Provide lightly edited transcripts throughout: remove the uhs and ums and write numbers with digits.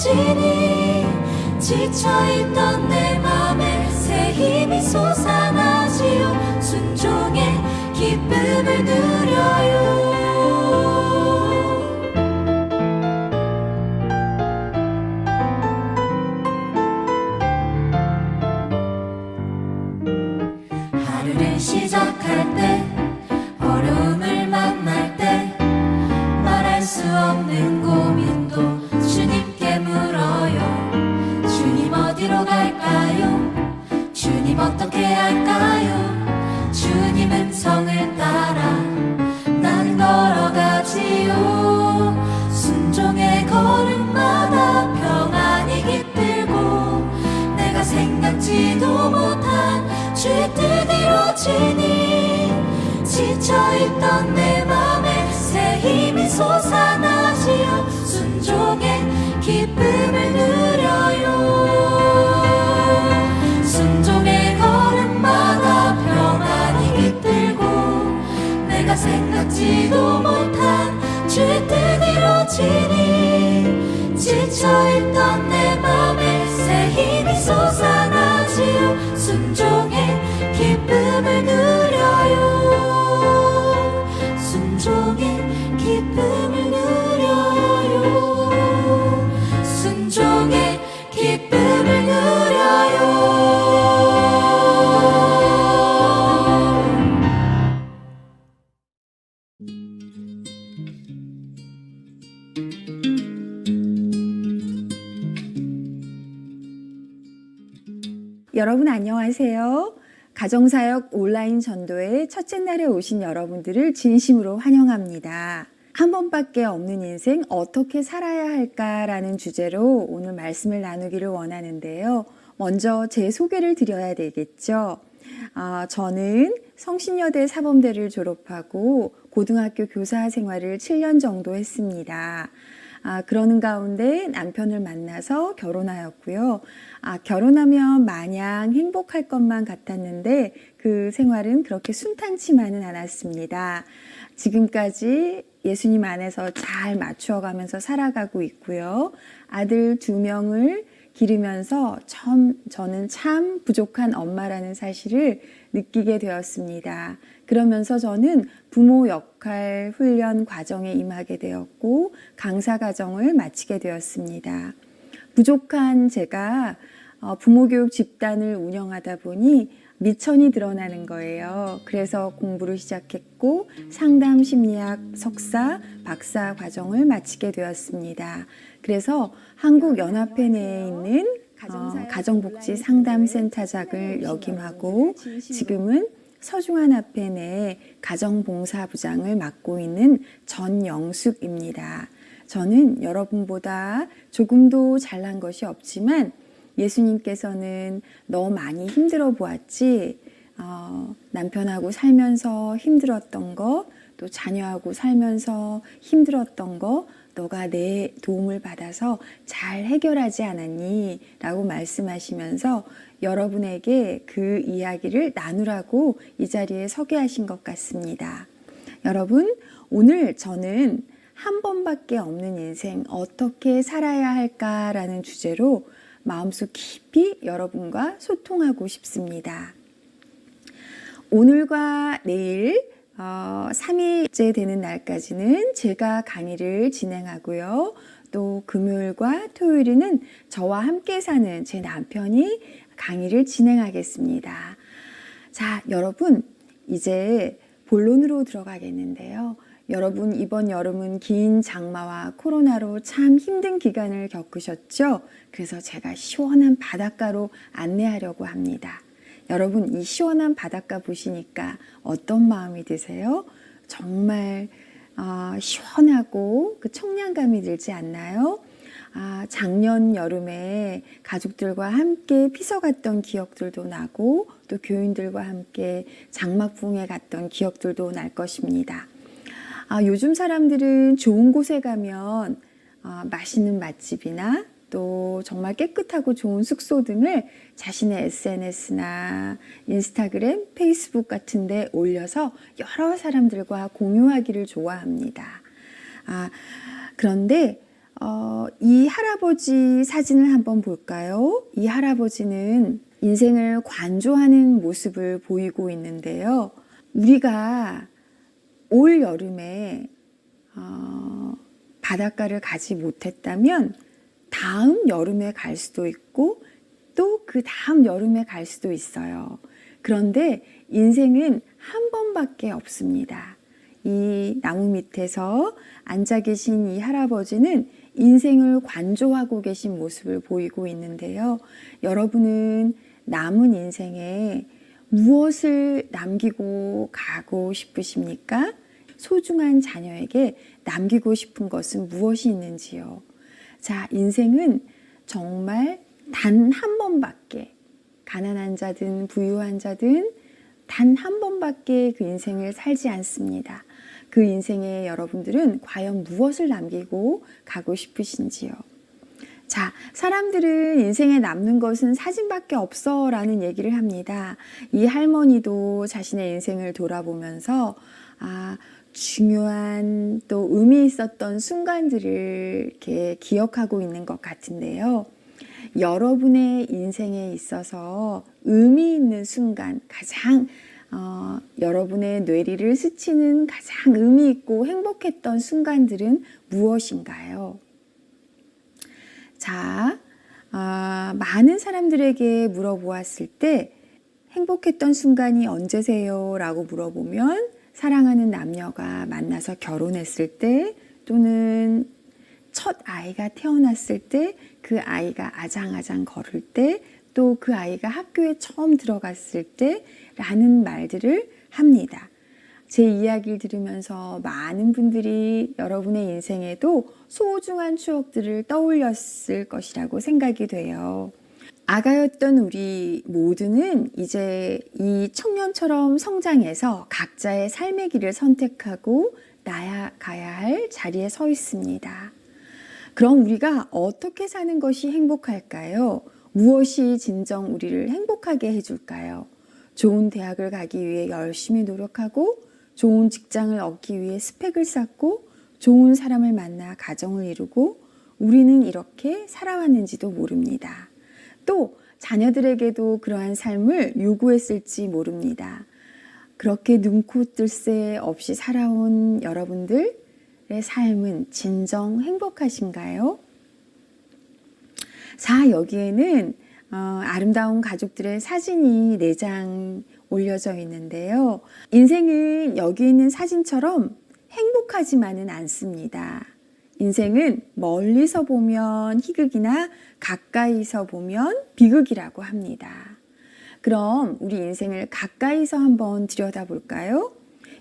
이루어지니 지쳐있던 내 맘에 새 힘이 솟아나지요 순종의 기쁨을 누려요 하루를 시작할 때 어려움을 만날 때 말할 수 없는 고민도 주님께 물어요 주님 어디로 갈까요? 주님 어떻게 할까요? 주님 음성을 따라 나는 걸어가지요 순종의 걸음마다 평안이 깃들고 내가 생각지도 못한 주의 뜻 이루어지니 지쳐있던 내 맘에 새 힘이 솟아나지요 순종의 기쁨을 누려요 순종의 걸음마다 평안이 깃들고 내가 생각지도 못한 주의 뜻 이루어지니 지쳐있던 내 맘에 새 힘이 솟아나지요 순종의 기쁨을 누려요 순종의 기쁨을 누려요 순종의 기쁨을 누려요 여러분 안녕하세요. 가정사역 온라인 전도의 첫째 날에 오신 여러분들을 진심으로 환영합니다. 한 번밖에 없는 인생 어떻게 살아야 할까라는 주제로 오늘 말씀을 나누기를 원하는데요. 먼저 제 소개를 드려야 되겠죠. 저는 성신여대 사범대를 졸업하고 고등학교 교사 생활을 7년 정도 했습니다. 그러는 가운데 남편을 만나서 결혼하였고요. 결혼하면 마냥 행복할 것만 같았는데 그 생활은 그렇게 순탄치만은 않았습니다. 지금까지 예수님 안에서 잘 맞추어가면서 살아가고 있고요. 아들 2명을 기르면서 저는 참 부족한 엄마라는 사실을 느끼게 되었습니다. 그러면서 저는 부모 역할 훈련 과정에 임하게 되었고 강사 과정을 마치게 되었습니다. 부족한 제가 부모교육 집단을 운영하다 보니 미천이 드러나는 거예요. 그래서 공부를 시작했고 상담 심리학 석사, 박사 과정을 마치게 되었습니다. 그래서 한국연합회 내에 있는 가정복지 상담센터장을 역임하고 지금은 서중환합회 내에 가정봉사부장을 맡고 있는 전영숙입니다. 저는 여러분보다 조금도 잘난 것이 없지만 예수님께서는 너 많이 힘들어 보았지? 남편하고 살면서 힘들었던 거, 또 자녀하고 살면서 힘들었던 거 너가 내 도움을 받아서 잘 해결하지 않았니? 라고 말씀하시면서 여러분에게 그 이야기를 나누라고 이 자리에 서게 하신 것 같습니다. 여러분, 오늘 저는 한 번밖에 없는 인생 어떻게 살아야 할까라는 주제로 마음속 깊이 여러분과 소통하고 싶습니다. 오늘과 내일 3일째 되는 날까지는 제가 강의를 진행하고요. 또 금요일과 토요일에는 저와 함께 사는 제 남편이 강의를 진행하겠습니다. 자, 여러분 이제 본론으로 들어가겠는데요. 여러분 이번 여름은 긴 장마와 코로나로 참 힘든 기간을 겪으셨죠? 그래서 제가 시원한 바닷가로 안내하려고 합니다. 여러분 이 시원한 바닷가 보시니까 어떤 마음이 드세요? 정말 시원하고 그 청량감이 들지 않나요? 작년 여름에 가족들과 함께 피서 갔던 기억들도 나고 또 교인들과 함께 장막풍에 갔던 기억들도 날 것입니다. 요즘 사람들은 좋은 곳에 가면 맛있는 맛집이나 또 정말 깨끗하고 좋은 숙소 등을 자신의 SNS나 인스타그램, 페이스북 같은 데 올려서 여러 사람들과 공유하기를 좋아합니다. 그런데 이 할아버지 사진을 한번 볼까요? 이 할아버지는 인생을 관조하는 모습을 보이고 있는데요. 우리가 올 여름에 바닷가를 가지 못했다면 다음 여름에 갈 수도 있고 또 그 다음 여름에 갈 수도 있어요. 그런데 인생은 한 번밖에 없습니다. 이 나무 밑에서 앉아 계신 이 할아버지는 인생을 관조하고 계신 모습을 보이고 있는데요. 여러분은 남은 인생에 무엇을 남기고 가고 싶으십니까? 소중한 자녀에게 남기고 싶은 것은 무엇이 있는지요? 자, 인생은 정말 단 한 번밖에, 가난한 자든 부유한 자든 단 한 번밖에 그 인생을 살지 않습니다. 그 인생에 여러분들은 과연 무엇을 남기고 가고 싶으신지요? 자, 사람들은 인생에 남는 것은 사진밖에 없어 라는 얘기를 합니다. 이 할머니도 자신의 인생을 돌아보면서 중요한 또 의미 있었던 순간들을 이렇게 기억하고 있는 것 같은데요. 여러분의 인생에 있어서 의미 있는 순간, 가장 여러분의 뇌리를 스치는 가장 의미 있고 행복했던 순간들은 무엇인가요? 자, 많은 사람들에게 물어보았을 때 행복했던 순간이 언제세요? 라고 물어보면 사랑하는 남녀가 만나서 결혼했을 때 또는 첫 아이가 태어났을 때 그 아이가 아장아장 걸을 때 또 그 아이가 학교에 처음 들어갔을 때 라는 말들을 합니다. 제 이야기를 들으면서 많은 분들이 여러분의 인생에도 소중한 추억들을 떠올렸을 것이라고 생각이 돼요. 아가였던 우리 모두는 이제 이 청년처럼 성장해서 각자의 삶의 길을 선택하고 나아가야 할 자리에 서 있습니다. 그럼 우리가 어떻게 사는 것이 행복할까요? 무엇이 진정 우리를 행복하게 해줄까요? 좋은 대학을 가기 위해 열심히 노력하고 좋은 직장을 얻기 위해 스펙을 쌓고 좋은 사람을 만나 가정을 이루고 우리는 이렇게 살아왔는지도 모릅니다. 또 자녀들에게도 그러한 삶을 요구했을지 모릅니다. 그렇게 눈코 뜰 새 없이 살아온 여러분들의 삶은 진정 행복하신가요? 자, 여기에는 아름다운 가족들의 사진이 4장 올려져 있는데요. 인생은 여기 있는 사진처럼 행복하지만은 않습니다. 인생은 멀리서 보면 희극이나 가까이서 보면 비극이라고 합니다. 그럼 우리 인생을 가까이서 한번 들여다볼까요?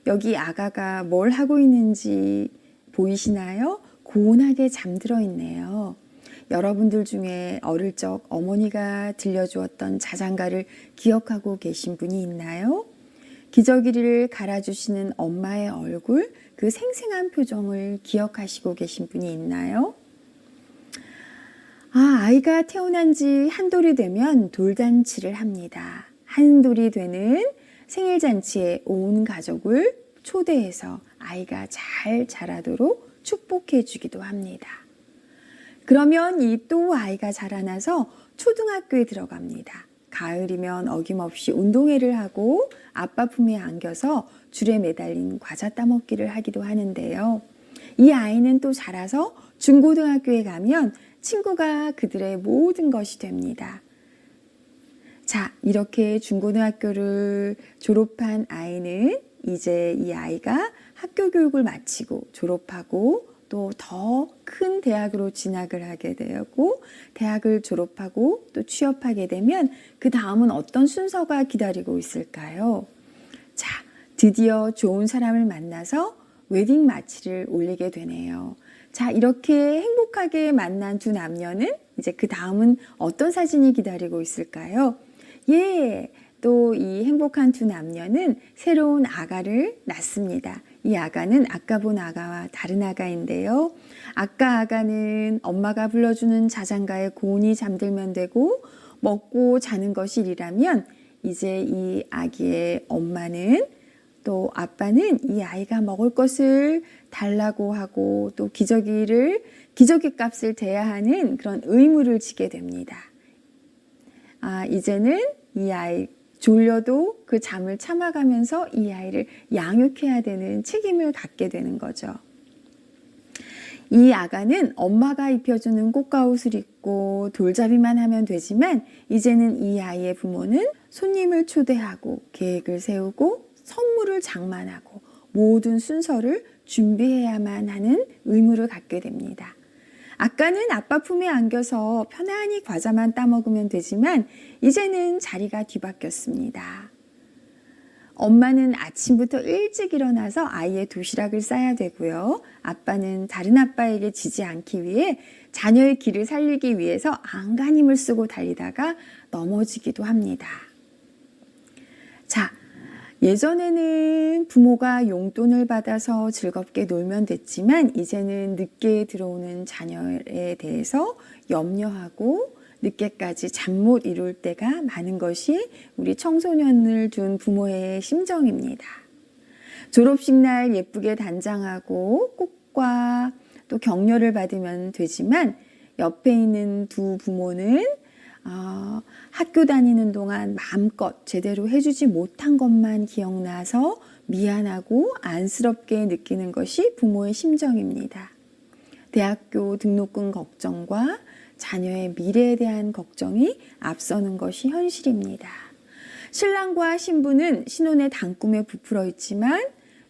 여기 아가가 뭘 하고 있는지 보이시나요? 고운하게 잠들어 있네요. 여러분들 중에 어릴 적 어머니가 들려주었던 자장가를 기억하고 계신 분이 있나요? 기저귀를 갈아주시는 엄마의 얼굴, 그 생생한 표정을 기억하시고 계신 분이 있나요? 아이가 태어난 지 한돌이 되면 돌잔치를 합니다. 한돌이 되는 생일잔치에 온 가족을 초대해서 아이가 잘 자라도록 축복해 주기도 합니다. 그러면 이 또 아이가 자라나서 초등학교에 들어갑니다. 가을이면 어김없이 운동회를 하고 아빠 품에 안겨서 줄에 매달린 과자 따먹기를 하기도 하는데요. 이 아이는 또 자라서 중고등학교에 가면 친구가 그들의 모든 것이 됩니다. 자, 이렇게 중고등학교를 졸업한 아이는 이제 이 아이가 학교 교육을 마치고 졸업하고 또 더 큰 대학으로 진학을 하게 되고 대학을 졸업하고 또 취업하게 되면 그 다음은 어떤 순서가 기다리고 있을까요? 자, 드디어 좋은 사람을 만나서 웨딩 마치를 올리게 되네요. 자, 이렇게 행복하게 만난 두 남녀는 이제 그 다음은 어떤 사진이 기다리고 있을까요? 또 이 행복한 두 남녀는 새로운 아가를 낳습니다. 이 아가는 아까 본 아가와 다른 아가인데요. 아까 아가는 엄마가 불러주는 자장가에 고운히 잠들면 되고 먹고 자는 것이 일이라면 이제 이 아기의 엄마는 또 아빠는 이 아이가 먹을 것을 달라고 하고 또 기저귀 값을 대야 하는 그런 의무를 지게 됩니다. 이제는 이 아이 졸려도 그 잠을 참아가면서 이 아이를 양육해야 되는 책임을 갖게 되는 거죠. 이 아가는 엄마가 입혀주는 꽃가옷을 입고 돌잡이만 하면 되지만 이제는 이 아이의 부모는 손님을 초대하고 계획을 세우고 선물을 장만하고 모든 순서를 준비해야만 하는 의무를 갖게 됩니다. 아까는 아빠 품에 안겨서 편안히 과자만 따먹으면 되지만 이제는 자리가 뒤바뀌었습니다. 엄마는 아침부터 일찍 일어나서 아이의 도시락을 싸야 되고요. 아빠는 다른 아빠에게 지지 않기 위해 자녀의 길을 살리기 위해서 안간힘을 쓰고 달리다가 넘어지기도 합니다. 자, 예전에는 부모가 용돈을 받아서 즐겁게 놀면 됐지만 이제는 늦게 들어오는 자녀에 대해서 염려하고 늦게까지 잠 못 이룰 때가 많은 것이 우리 청소년을 둔 부모의 심정입니다. 졸업식 날 예쁘게 단장하고 꽃과 또 격려를 받으면 되지만 옆에 있는 두 부모는 학교 다니는 동안 마음껏 제대로 해주지 못한 것만 기억나서 미안하고 안쓰럽게 느끼는 것이 부모의 심정입니다. 대학교 등록금 걱정과 자녀의 미래에 대한 걱정이 앞서는 것이 현실입니다. 신랑과 신부는 신혼의 단꿈에 부풀어 있지만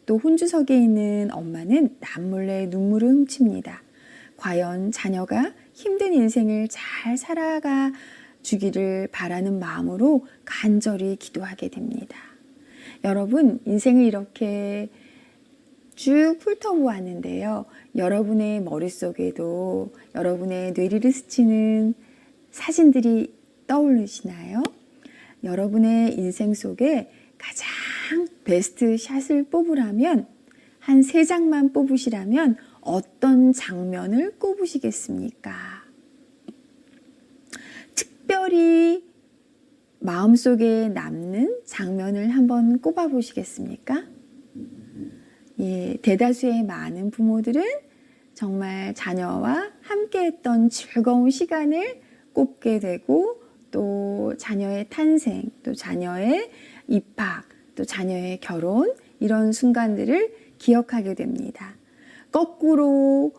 또 혼주석에 있는 엄마는 남몰래 눈물을 훔칩니다. 과연 자녀가 힘든 인생을 잘 살아가 주기를 바라는 마음으로 간절히 기도하게 됩니다. 여러분, 인생을 이렇게 쭉 훑어보았는데요. 여러분의 머릿속에도 여러분의 뇌리를 스치는 사진들이 떠오르시나요? 여러분의 인생 속에 가장 베스트 샷을 뽑으라면 한 3장만 뽑으시라면 어떤 장면을 꼽으시겠습니까? 특별히 마음속에 남는 장면을 한번 꼽아 보시겠습니까? 대다수의 많은 부모들은 정말 자녀와 함께했던 즐거운 시간을 꼽게 되고 또 자녀의 탄생, 또 자녀의 입학, 또 자녀의 결혼 이런 순간들을 기억하게 됩니다. 거꾸로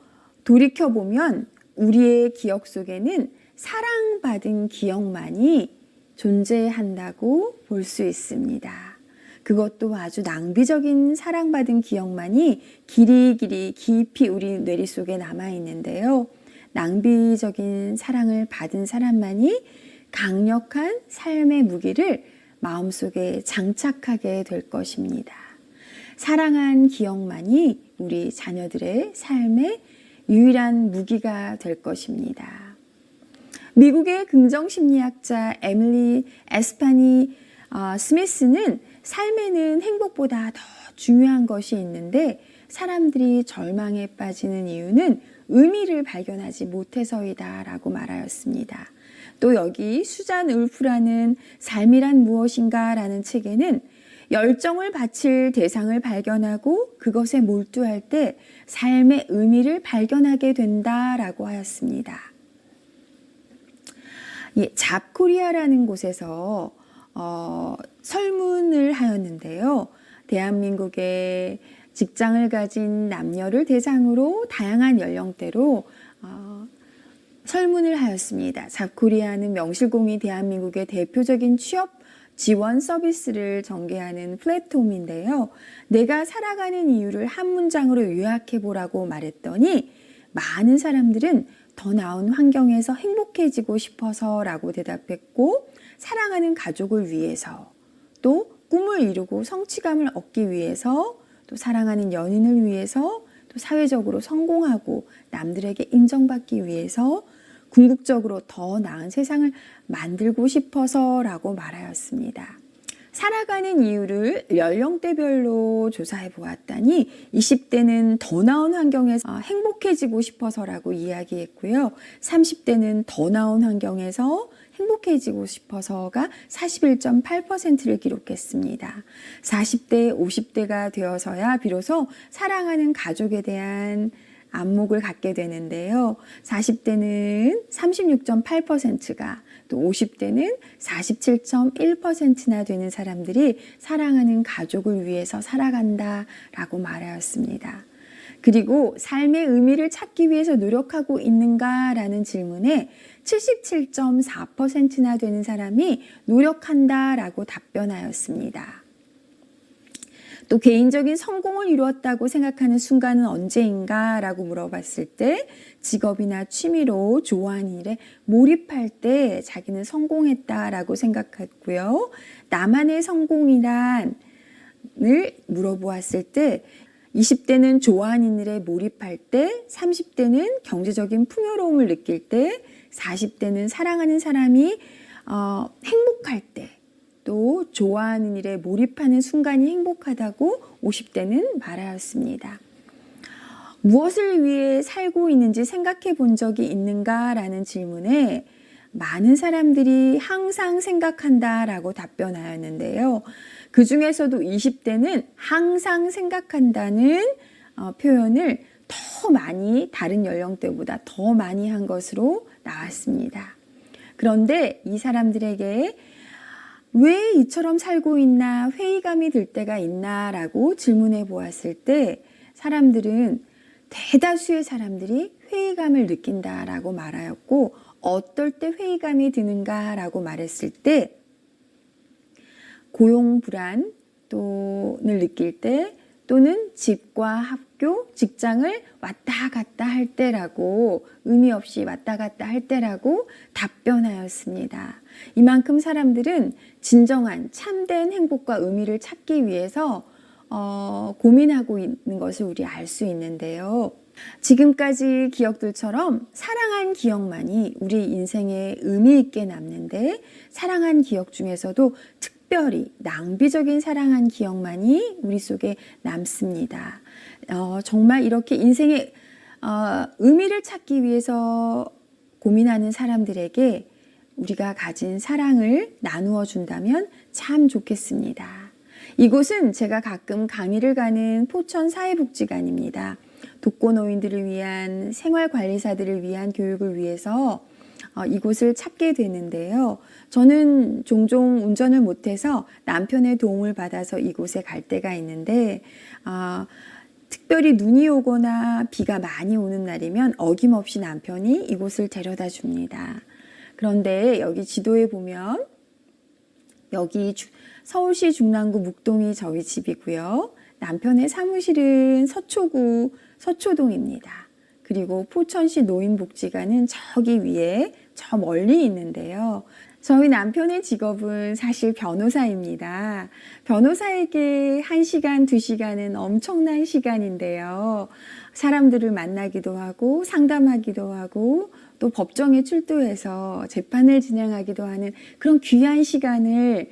돌이켜보면 우리의 기억 속에는 사랑받은 기억만이 존재한다고 볼 수 있습니다. 그것도 아주 낭비적인 사랑받은 기억만이 깊이 우리 뇌리 속에 남아있는데요. 낭비적인 사랑을 받은 사람만이 강력한 삶의 무기를 마음속에 장착하게 될 것입니다. 사랑한 기억만이 우리 자녀들의 삶의 유일한 무기가 될 것입니다. 미국의 긍정심리학자 에밀리 에스파니 스미스는 삶에는 행복보다 더 중요한 것이 있는데 사람들이 절망에 빠지는 이유는 의미를 발견하지 못해서이다 라고 말하였습니다. 또 여기 수잔 울프라는 삶이란 무엇인가 라는 책에는 열정을 바칠 대상을 발견하고 그것에 몰두할 때 삶의 의미를 발견하게 된다라고 하였습니다. 잡코리아라는 곳에서 설문을 하였는데요. 대한민국의 직장을 가진 남녀를 대상으로 다양한 연령대로 설문을 하였습니다. 잡코리아는 명실공히 대한민국의 대표적인 취업 지원 서비스를 전개하는 플랫폼인데요. 내가 살아가는 이유를 한 문장으로 요약해 보라고 말했더니 많은 사람들은 더 나은 환경에서 행복해지고 싶어서라고 대답했고 사랑하는 가족을 위해서 또 꿈을 이루고 성취감을 얻기 위해서 또 사랑하는 연인을 위해서 또 사회적으로 성공하고 남들에게 인정받기 위해서 궁극적으로 더 나은 세상을 만들고 싶어서라고 말하였습니다. 살아가는 이유를 연령대별로 조사해 보았더니 20대는 더 나은 환경에서 행복해지고 싶어서라고 이야기했고요. 30대는 더 나은 환경에서 행복해지고 싶어서가 41.8%를 기록했습니다. 40대, 50대가 되어서야 비로소 사랑하는 가족에 대한 안목을 갖게 되는데요. 40대는 36.8%가, 또 50대는 47.1%나 되는 사람들이 사랑하는 가족을 위해서 살아간다라고 말하였습니다. 그리고 삶의 의미를 찾기 위해서 노력하고 있는가라는 질문에 77.4%나 되는 사람이 노력한다라고 답변하였습니다. 또 개인적인 성공을 이루었다고 생각하는 순간은 언제인가라고 물어봤을 때 직업이나 취미로 좋아하는 일에 몰입할 때 자기는 성공했다라고 생각했고요. 나만의 성공이란을 물어보았을 때 20대는 좋아하는 일에 몰입할 때, 30대는 경제적인 풍요로움을 느낄 때, 40대는 사랑하는 사람이 행복할 때, 또 좋아하는 일에 몰입하는 순간이 행복하다고 50대는 말하였습니다. 무엇을 위해 살고 있는지 생각해 본 적이 있는가라는 질문에 많은 사람들이 항상 생각한다라고 답변하였는데요. 그 중에서도 20대는 항상 생각한다는 표현을 더 많이, 다른 연령대보다 더 많이 한 것으로 나왔습니다. 그런데 이 사람들에게 왜 이처럼 살고 있나, 회의감이 들 때가 있나라고 질문해 보았을 때 사람들은, 대다수의 사람들이 회의감을 느낀다라고 말하였고, 어떨 때 회의감이 드는가라고 말했을 때 고용 불안 또는 느낄 때, 또는 집과 학교, 직장을 왔다 갔다 할 때라고, 의미 없이 왔다 갔다 할 때라고 답변하였습니다. 이만큼 사람들은 진정한 참된 행복과 의미를 찾기 위해서 고민하고 있는 것을 우리 알 수 있는데요. 지금까지 기억들처럼 사랑한 기억만이 우리 인생에 의미 있게 남는데, 사랑한 기억 중에서도 특별히 낭비적인 사랑한 기억만이 우리 속에 남습니다. 정말 이렇게 인생의 의미를 찾기 위해서 고민하는 사람들에게 우리가 가진 사랑을 나누어 준다면 참 좋겠습니다. 이곳은 제가 가끔 강의를 가는 포천 사회복지관입니다. 독거노인들을 위한, 생활관리사들을 위한 교육을 위해서 이곳을 찾게 되는데요. 저는 종종 운전을 못해서 남편의 도움을 받아서 이곳에 갈 때가 있는데, 특별히 눈이 오거나 비가 많이 오는 날이면 어김없이 남편이 이곳을 데려다 줍니다. 그런데 여기 지도에 보면 여기 서울시 중랑구 묵동이 저희 집이고요. 남편의 사무실은 서초구 서초동입니다. 그리고 포천시 노인복지관은 저기 위에 저 멀리 있는데요. 저희 남편의 직업은 사실 변호사입니다. 변호사에게 1시간, 2시간은 엄청난 시간인데요. 사람들을 만나기도 하고 상담하기도 하고 또 법정에 출두해서 재판을 진행하기도 하는 그런 귀한 시간을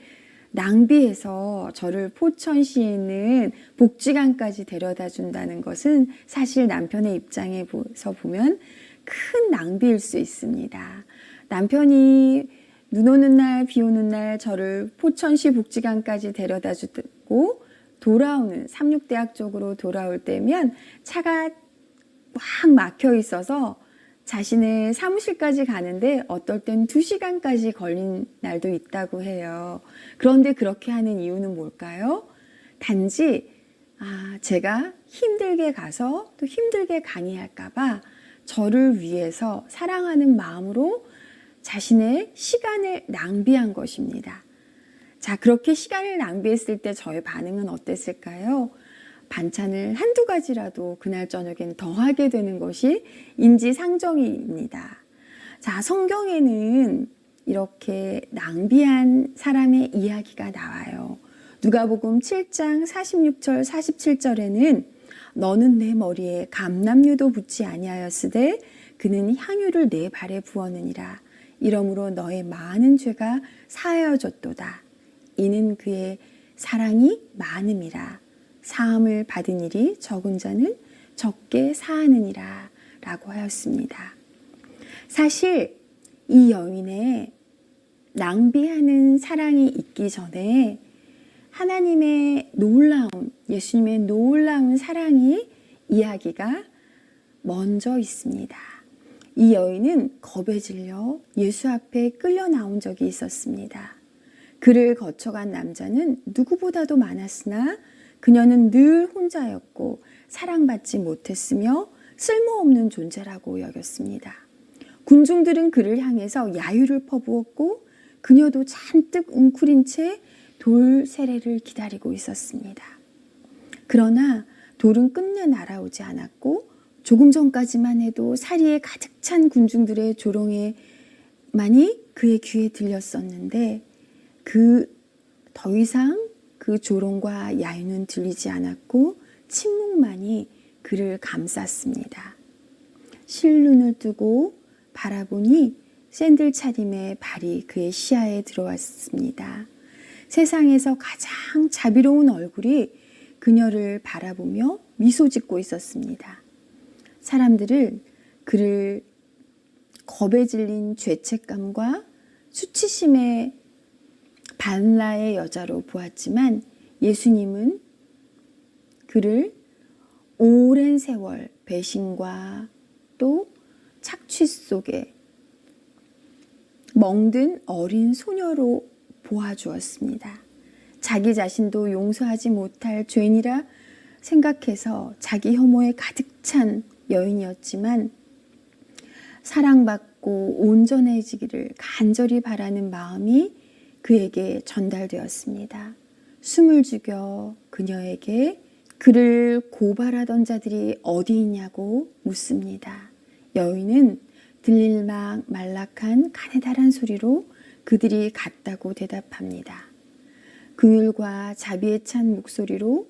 낭비해서 저를 포천시에 있는 복지관까지 데려다 준다는 것은 사실 남편의 입장에서 보면 큰 낭비일 수 있습니다. 남편이 눈 오는 날, 비 오는 날 저를 포천시 복지관까지 데려다 주고 돌아오는, 삼육대학 쪽으로 돌아올 때면 차가 꽉 막혀 있어서 자신의 사무실까지 가는데 어떨 땐 2시간까지 걸린 날도 있다고 해요. 그런데 그렇게 하는 이유는 뭘까요? 단지 제가 힘들게 가서 또 힘들게 강의할까봐 저를 위해서 사랑하는 마음으로 자신의 시간을 낭비한 것입니다. 자, 그렇게 시간을 낭비했을 때 저의 반응은 어땠을까요? 반찬을 한두 가지라도 그날 저녁엔 더 하게 되는 것이 인지상정입니다. 자, 성경에는 이렇게 낭비한 사람의 이야기가 나와요. 누가복음 7장 46절 47절에는 너는 내 머리에 감람류도 붓지 아니하였으되 그는 향유를 내 발에 부었느니라. 이러므로 너의 많은 죄가 사하여졌도다. 이는 그의 사랑이 많음이라. 사함을 받은 일이 적은 자는 적게 사하느니라 라고 하였습니다. 사실 이 여인의 낭비하는 사랑이 있기 전에 하나님의 놀라운, 예수님의 놀라운 사랑이 이야기가 먼저 있습니다. 이 여인은 겁에 질려 예수 앞에 끌려 나온 적이 있었습니다. 그를 거쳐간 남자는 누구보다도 많았으나 그녀는 늘 혼자였고 사랑받지 못했으며 쓸모없는 존재라고 여겼습니다. 군중들은 그를 향해서 야유를 퍼부었고 그녀도 잔뜩 웅크린 채 돌 세례를 기다리고 있었습니다. 그러나 돌은 끝내 날아오지 않았고 조금 전까지만 해도 사리에 가득 찬 군중들의 조롱에 많이 그의 귀에 들렸었는데 더 이상 그 조롱과 야유는 들리지 않았고 침묵만이 그를 감쌌습니다. 실눈을 뜨고 바라보니 샌들 차림의 발이 그의 시야에 들어왔습니다. 세상에서 가장 자비로운 얼굴이 그녀를 바라보며 미소 짓고 있었습니다. 사람들을 그를 겁에 질린 죄책감과 수치심의 반라의 여자로 보았지만 예수님은 그를 오랜 세월 배신과 또 착취 속에 멍든 어린 소녀로 보아주었습니다. 자기 자신도 용서하지 못할 죄인이라 생각해서 자기 혐오에 가득 찬 여인이었지만 사랑받고 온전해지기를 간절히 바라는 마음이 그에게 전달되었습니다. 숨을 죽여 그녀에게 그를 고발하던 자들이 어디 있냐고 묻습니다. 여인은 들릴막 말락한 가느다란 소리로 그들이 같다고 대답합니다. 긍휼과 자비에 찬 목소리로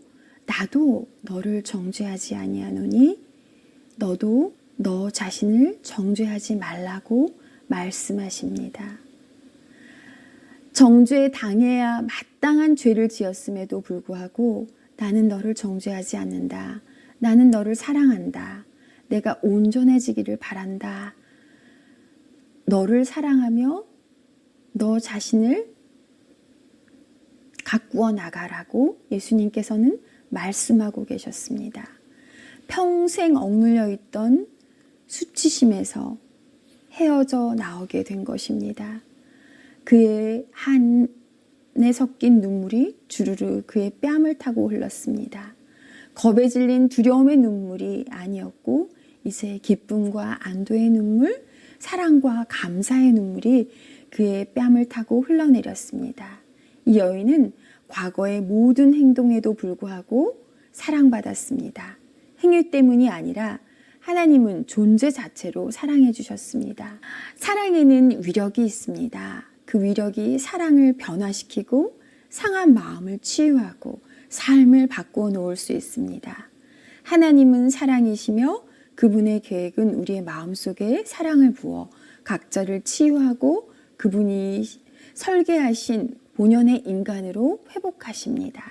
나도 너를 정죄하지 아니하노니 너도 너 자신을 정죄하지 말라고 말씀하십니다. 정죄 당해야 마땅한 죄를 지었음에도 불구하고 나는 너를 정죄하지 않는다. 나는 너를 사랑한다. 내가 온전해지기를 바란다. 너를 사랑하며 너 자신을 가꾸어 나가라고 예수님께서는 말씀하고 계셨습니다. 평생 억눌려 있던 수치심에서 헤어져 나오게 된 것입니다. 그의 한에 섞인 눈물이 주르르 그의 뺨을 타고 흘렀습니다. 겁에 질린 두려움의 눈물이 아니었고 이제 기쁨과 안도의 눈물, 사랑과 감사의 눈물이 그의 뺨을 타고 흘러내렸습니다. 이 여인은 과거의 모든 행동에도 불구하고 사랑받았습니다. 행위 때문이 아니라 하나님은 존재 자체로 사랑해 주셨습니다. 사랑에는 위력이 있습니다. 그 위력이 사랑을 변화시키고 상한 마음을 치유하고 삶을 바꾸어 놓을 수 있습니다. 하나님은 사랑이시며 그분의 계획은 우리의 마음속에 사랑을 부어 각자를 치유하고 그분이 설계하신 본연의 인간으로 회복하십니다.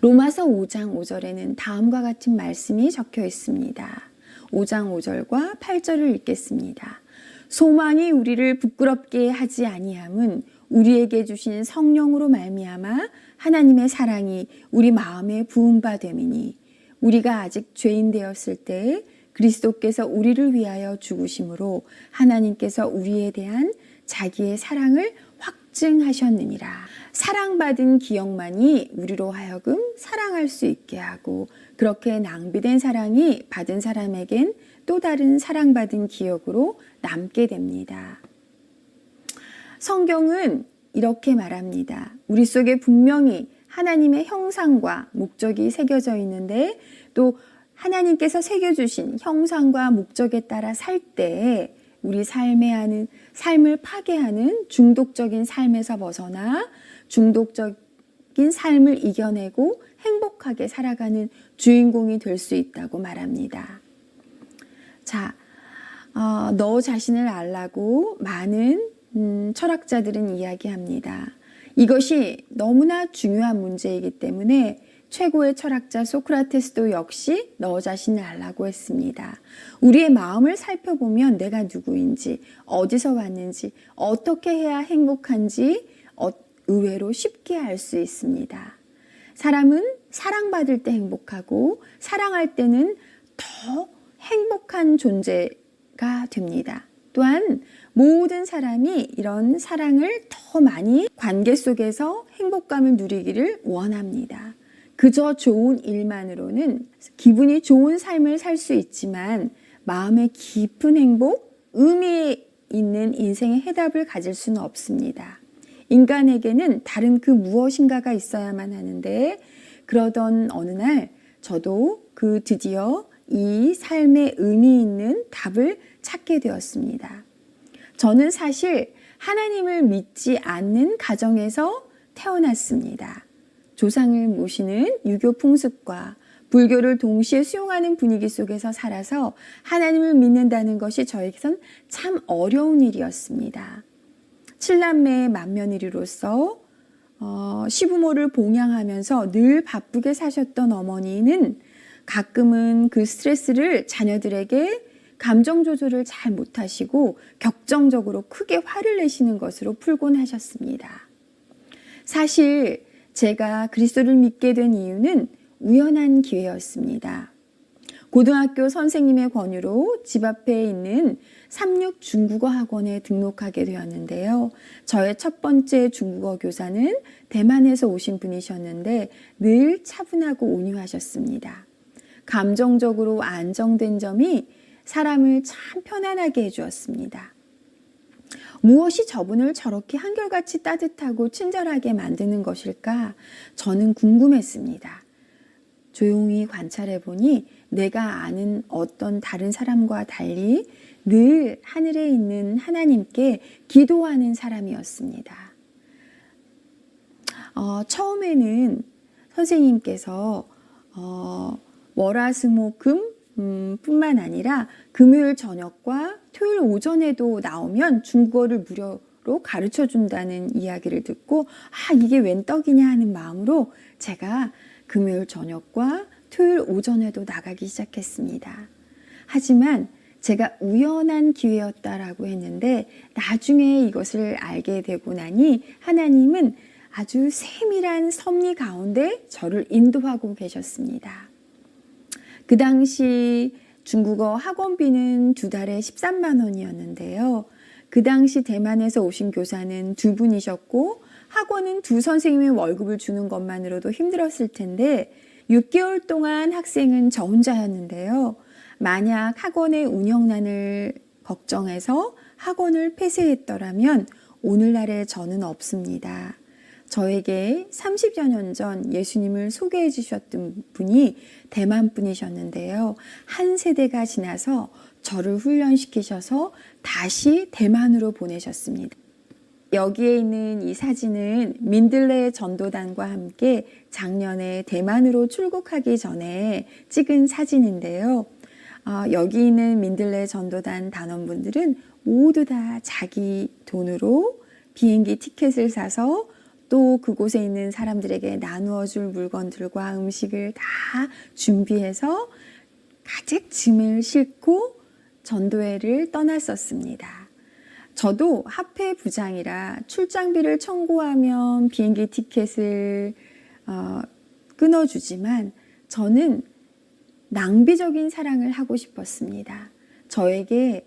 로마서 5장 5절에는 다음과 같은 말씀이 적혀 있습니다. 5장 5절과 8절을 읽겠습니다. 소망이 우리를 부끄럽게 하지 아니함은 우리에게 주신 성령으로 말미암아 하나님의 사랑이 우리 마음에 부은 바 됨이니 우리가 아직 죄인 되었을 때에 그리스도께서 우리를 위하여 죽으심으로 하나님께서 우리에 대한 자기의 사랑을 확증하셨느니라. 사랑받은 기억만이 우리로 하여금 사랑할 수 있게 하고 그렇게 낭비된 사랑이 받은 사람에겐 또 다른 사랑받은 기억으로 남게 됩니다. 성경은 이렇게 말합니다. 우리 속에 분명히 하나님의 형상과 목적이 새겨져 있는데 또 하나님께서 새겨주신 형상과 목적에 따라 살 때 우리 삶을 파괴하는 중독적인 삶에서 벗어나 중독적인 삶을 이겨내고 행복하게 살아가는 주인공이 될 수 있다고 말합니다. 자, 너 자신을 알라고 많은 철학자들은 이야기합니다. 이것이 너무나 중요한 문제이기 때문에 최고의 철학자 소크라테스도 역시 너 자신을 알라고 했습니다. 우리의 마음을 살펴보면 내가 누구인지, 어디서 왔는지, 어떻게 해야 행복한지 의외로 쉽게 알 수 있습니다. 사람은 사랑받을 때 행복하고 사랑할 때는 더 행복한 존재가 됩니다. 또한 모든 사람이 이런 사랑을 더 많이 관계 속에서 행복감을 누리기를 원합니다. 그저 좋은 일만으로는 기분이 좋은 삶을 살 수 있지만 마음의 깊은 행복, 의미 있는 인생의 해답을 가질 수는 없습니다. 인간에게는 다른 그 무엇인가가 있어야만 하는데 그러던 어느 날 저도 드디어 이 삶의 의미 있는 답을 찾게 되었습니다. 저는 사실 하나님을 믿지 않는 가정에서 태어났습니다. 조상을 모시는 유교 풍습과 불교를 동시에 수용하는 분위기 속에서 살아서 하나님을 믿는다는 것이 저에게선 참 어려운 일이었습니다. 7남매의 맏며느리로서 시부모를 봉양하면서 늘 바쁘게 사셨던 어머니는 가끔은 그 스트레스를 자녀들에게 감정 조절을 잘 못하시고 격정적으로 크게 화를 내시는 것으로 풀곤 하셨습니다. 사실 제가 그리스도를 믿게 된 이유는 우연한 기회였습니다. 고등학교 선생님의 권유로 집 앞에 있는 삼육 중국어 학원에 등록하게 되었는데요. 저의 첫 번째 중국어 교사는 대만에서 오신 분이셨는데 늘 차분하고 온유하셨습니다. 감정적으로 안정된 점이 사람을 참 편안하게 해주었습니다. 무엇이 저분을 저렇게 한결같이 따뜻하고 친절하게 만드는 것일까? 저는 궁금했습니다. 조용히 관찰해 보니 내가 아는 어떤 다른 사람과 달리 늘 하늘에 있는 하나님께 기도하는 사람이었습니다. 처음에는 선생님께서 월화수목금 뿐만 아니라 금요일 저녁과 토요일 오전에도 나오면 중국어를 무료로 가르쳐 준다는 이야기를 듣고 이게 웬 떡이냐 하는 마음으로 제가 금요일 저녁과 토요일 오전에도 나가기 시작했습니다. 하지만 제가 우연한 기회였다라고 했는데 나중에 이것을 알게 되고 나니 하나님은 아주 세밀한 섭리 가운데 저를 인도하고 계셨습니다. 그 당시 중국어 학원비는 2달에 13만 원이었는데요. 그 당시 대만에서 오신 교사는 2분이셨고 학원은 2 선생님의 월급을 주는 것만으로도 힘들었을 텐데 6개월 동안 학생은 저 혼자였는데요. 만약 학원의 운영난을 걱정해서 학원을 폐쇄했더라면 오늘날의 저는 없습니다. 저에게 30여 년 전 예수님을 소개해 주셨던 분이 대만 분이셨는데요. 한 세대가 지나서 저를 훈련시키셔서 다시 대만으로 보내셨습니다. 여기에 있는 이 사진은 민들레 전도단과 함께 작년에 대만으로 출국하기 전에 찍은 사진인데요. 여기 있는 민들레 전도단 단원분들은 모두 다 자기 돈으로 비행기 티켓을 사서 또 그곳에 있는 사람들에게 나누어 줄 물건들과 음식을 다 준비해서 가득 짐을 싣고 전도회를 떠났었습니다. 저도 화폐 부장이라 출장비를 청구하면 비행기 티켓을 끊어주지만 저는 낭비적인 사랑을 하고 싶었습니다. 저에게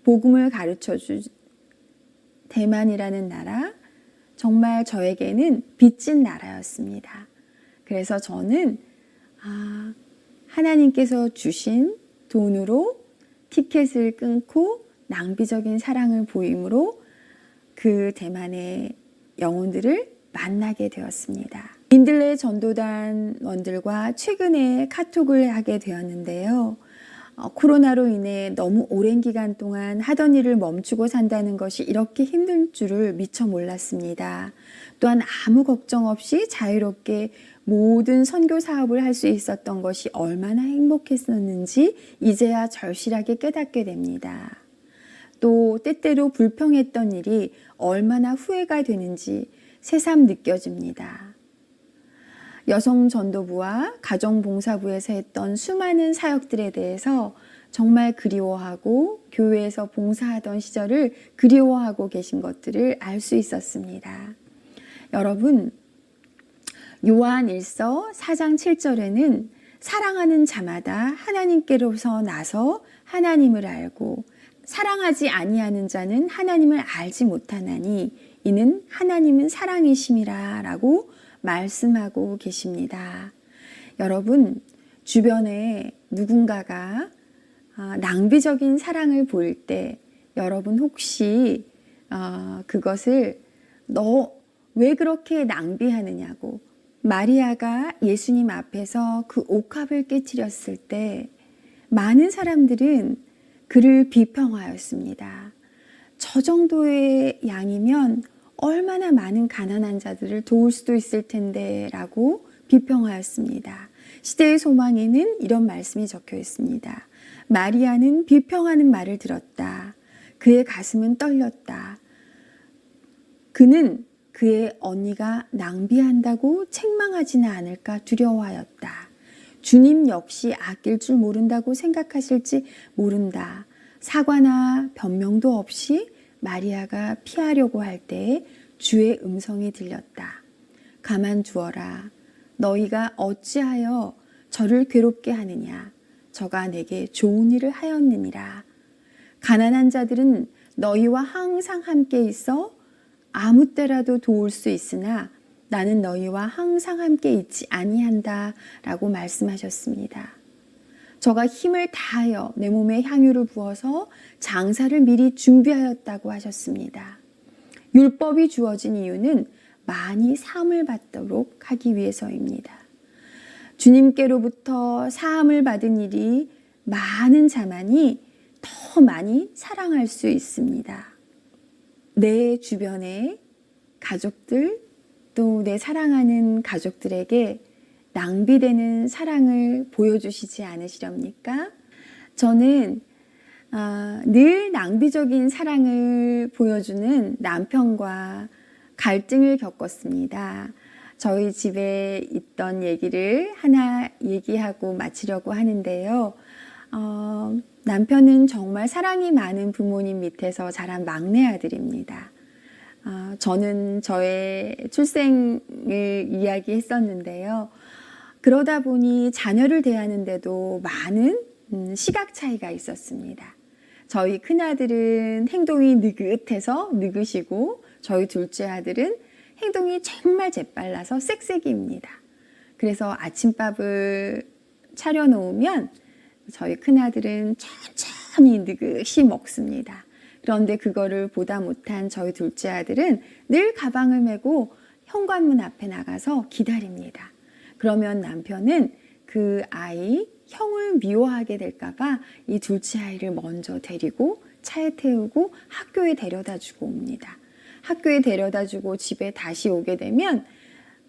복음을 가르쳐준 대만이라는 나라, 정말 저에게는 빚진 나라였습니다. 그래서 저는 하나님께서 주신 돈으로 티켓을 끊고 낭비적인 사랑을 보임으로 그 대만의 영혼들을 만나게 되었습니다. 민들레 전도단원들과 최근에 카톡을 하게 되었는데요. 코로나로 인해 너무 오랜 기간 동안 하던 일을 멈추고 산다는 것이 이렇게 힘들 줄을 미처 몰랐습니다. 또한 아무 걱정 없이 자유롭게 모든 선교 사업을 할 수 있었던 것이 얼마나 행복했었는지 이제야 절실하게 깨닫게 됩니다. 또 때때로 불평했던 일이 얼마나 후회가 되는지 새삼 느껴집니다. 여성전도부와 가정봉사부에서 했던 수많은 사역들에 대해서 정말 그리워하고 교회에서 봉사하던 시절을 그리워하고 계신 것들을 알 수 있었습니다. 여러분, 요한 1서 4장 7절에는 사랑하는 자마다 하나님께로서 나서 하나님을 알고 사랑하지 아니하는 자는 하나님을 알지 못하나니 이는 하나님은 사랑이심이라 라고 말씀하고 계십니다. 여러분, 주변에 누군가가 낭비적인 사랑을 보일 때 여러분 혹시 그것을 너 왜 그렇게 낭비하느냐고, 마리아가 예수님 앞에서 그 옥합을 깨뜨렸을 때 많은 사람들은 그를 비평하였습니다. 저 정도의 양이면 얼마나 많은 가난한 자들을 도울 수도 있을 텐데 라고 비평하였습니다. 시대의 소망에는 이런 말씀이 적혀 있습니다. 마리아는 비평하는 말을 들었다. 그의 가슴은 떨렸다. 그는 그의 언니가 낭비한다고 책망하지는 않을까 두려워하였다. 주님 역시 아낄 줄 모른다고 생각하실지 모른다. 사과나 변명도 없이 마리아가 피하려고 할 때에 주의 음성이 들렸다. 가만 두어라. 너희가 어찌하여 저를 괴롭게 하느냐. 저가 내게 좋은 일을 하였느니라. 가난한 자들은 너희와 항상 함께 있어 아무 때라도 도울 수 있으나 나는 너희와 항상 함께 있지 아니한다 라고 말씀하셨습니다. 저가 힘을 다하여 내 몸에 향유를 부어서 장사를 미리 준비하였다고 하셨습니다. 율법이 주어진 이유는 많이 사함을 받도록 하기 위해서입니다. 주님께로부터 사함을 받은 일이 많은 자만이 더 많이 사랑할 수 있습니다. 내 주변의 가족들, 또 내 사랑하는 가족들에게 낭비되는 사랑을 보여주시지 않으시렵니까? 저는 늘 낭비적인 사랑을 보여주는 남편과 갈등을 겪었습니다. 저희 집에 있던 얘기를 하나 얘기하고 마치려고 하는데요. 남편은 정말 사랑이 많은 부모님 밑에서 자란 막내 아들입니다. 저는 저의 출생을 이야기했었는데요. 그러다 보니 자녀를 대하는데도 많은 시각 차이가 있었습니다. 저희 큰아들은 행동이 느긋해서 느긋이고 저희 둘째 아들은 행동이 정말 재빨라서 쌕쌕이입니다. 그래서 아침밥을 차려놓으면 저희 큰아들은 천천히 느긋이 먹습니다. 그런데 그거를 보다 못한 저희 둘째 아들은 늘 가방을 메고 현관문 앞에 나가서 기다립니다. 그러면 남편은 그 아이, 형을 미워하게 될까봐 이 둘째 아이를 먼저 데리고 차에 태우고 학교에 데려다 주고 옵니다. 학교에 데려다 주고 집에 다시 오게 되면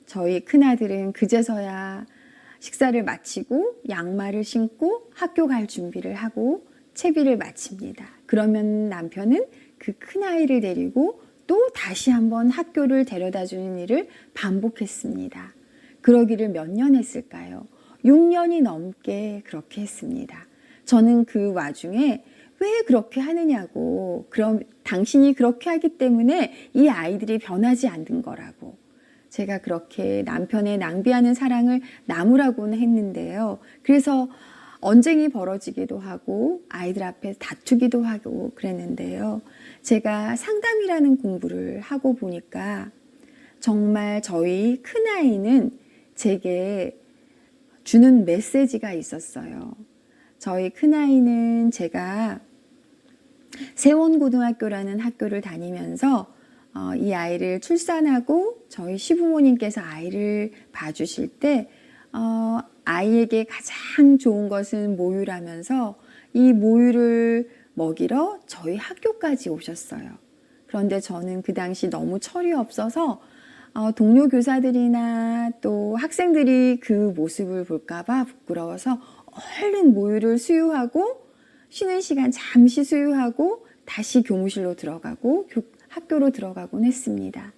저희 큰아들은 그제서야 식사를 마치고 양말을 신고 학교 갈 준비를 하고 채비를 마칩니다. 그러면 남편은 그 큰아이를 데리고 또 다시 한번 학교를 데려다 주는 일을 반복했습니다. 그러기를 몇 년 했을까요? 6년이 넘게 그렇게 했습니다. 저는 그 와중에 왜 그렇게 하느냐고, 그럼 당신이 그렇게 하기 때문에 이 아이들이 변하지 않는 거라고. 제가 그렇게 남편의 낭비하는 사랑을 나무라고는 했는데요. 그래서 언쟁이 벌어지기도 하고 아이들 앞에서 다투기도 하고 그랬는데요. 제가 상담이라는 공부를 하고 보니까 정말 저희 큰아이는 제게 주는 메시지가 있었어요. 저희 큰아이는 제가 세원고등학교라는 학교를 다니면서 이 아이를 출산하고 저희 시부모님께서 아이를 봐주실 때 아이에게 가장 좋은 것은 모유라면서 이 모유를 먹이러 저희 학교까지 오셨어요. 그런데 저는 그 당시 너무 철이 없어서 동료 교사들이나 또 학생들이 그 모습을 볼까봐 부끄러워서 얼른 모유를 수유하고 쉬는 시간 잠시 수유하고 다시 교무실로 들어가고 학교로 들어가곤 했습니다.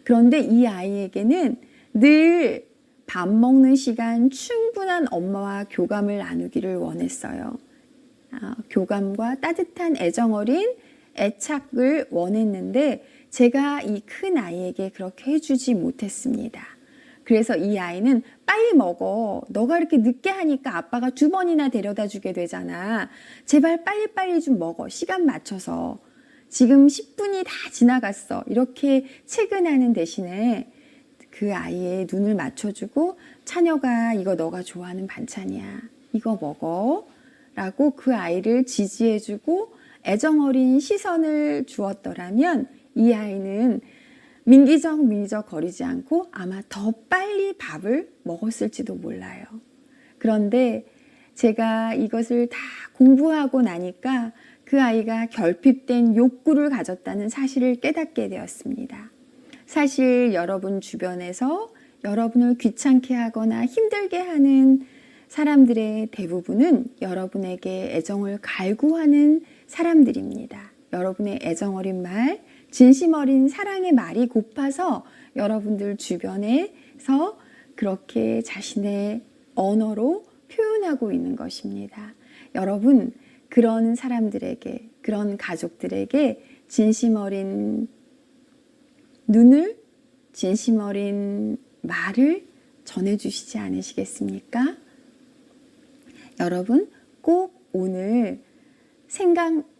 그런데 이 아이에게는 늘 밥 먹는 시간 충분한 엄마와 교감을 나누기를 원했어요. 교감과 따뜻한 애정 어린 애착을 원했는데 제가 이 큰 아이에게 그렇게 해주지 못했습니다. 그래서 이 아이는 빨리 먹어. 너가 이렇게 늦게 하니까 아빠가 2번이나 데려다 주게 되잖아. 제발 빨리빨리 좀 먹어. 시간 맞춰서. 지금 10분이 다 지나갔어. 이렇게 채근하는 대신에 그 아이의 눈을 맞춰주고 차녀가 이거 너가 좋아하는 반찬이야. 이거 먹어. 라고 그 아이를 지지해주고 애정 어린 시선을 주었더라면 이 아이는 민기적 거리지 않고 아마 더 빨리 밥을 먹었을지도 몰라요. 그런데 제가 이것을 다 공부하고 나니까 그 아이가 결핍된 욕구를 가졌다는 사실을 깨닫게 되었습니다. 사실 여러분 주변에서 여러분을 귀찮게 하거나 힘들게 하는 사람들의 대부분은 여러분에게 애정을 갈구하는 사람들입니다. 여러분의 애정 어린 말, 진심 어린 사랑의 말이 고파서 여러분들 주변에서 그렇게 자신의 언어로 표현하고 있는 것입니다. 여러분, 그런 사람들에게, 그런 가족들에게 진심 어린 눈을, 진심 어린 말을 전해주시지 않으시겠습니까? 여러분, 꼭 오늘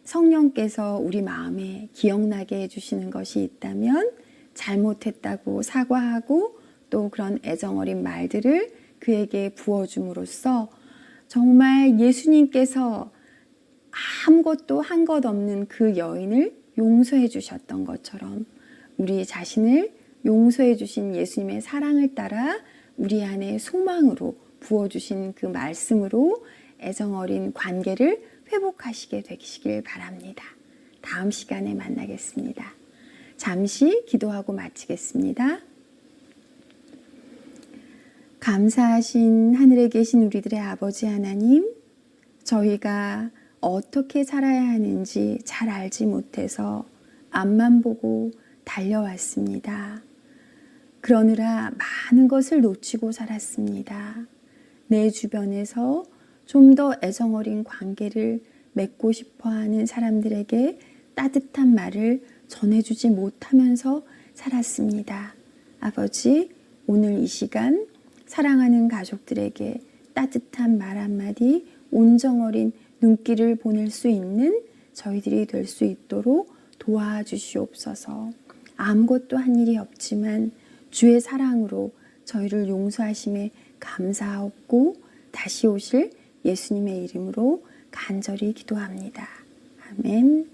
성령께서 우리 마음에 기억나게 해주시는 것이 있다면 잘못했다고 사과하고 또 그런 애정 어린 말들을 그에게 부어줌으로써 정말 예수님께서 아무것도 한 것 없는 그 여인을 용서해 주셨던 것처럼 우리 자신을 용서해 주신 예수님의 사랑을 따라 우리 안에 소망으로 부어주신 그 말씀으로 애정 어린 관계를 회복하시게 되시길 바랍니다. 다음 시간에 만나겠습니다. 잠시 기도하고 마치겠습니다. 감사하신 하늘에 계신 우리들의 아버지 하나님, 저희가 어떻게 살아야 하는지 잘 알지 못해서 앞만 보고 달려왔습니다. 그러느라 많은 것을 놓치고 살았습니다. 내 주변에서 좀 더 애정 어린 관계를 맺고 싶어 하는 사람들에게 따뜻한 말을 전해주지 못하면서 살았습니다. 아버지, 오늘 이 시간 사랑하는 가족들에게 따뜻한 말 한마디, 온정 어린 눈길을 보낼 수 있는 저희들이 될 수 있도록 도와주시옵소서. 아무것도 한 일이 없지만 주의 사랑으로 저희를 용서하심에 감사하고 다시 오실 예수님의 이름으로 간절히 기도합니다. 아멘.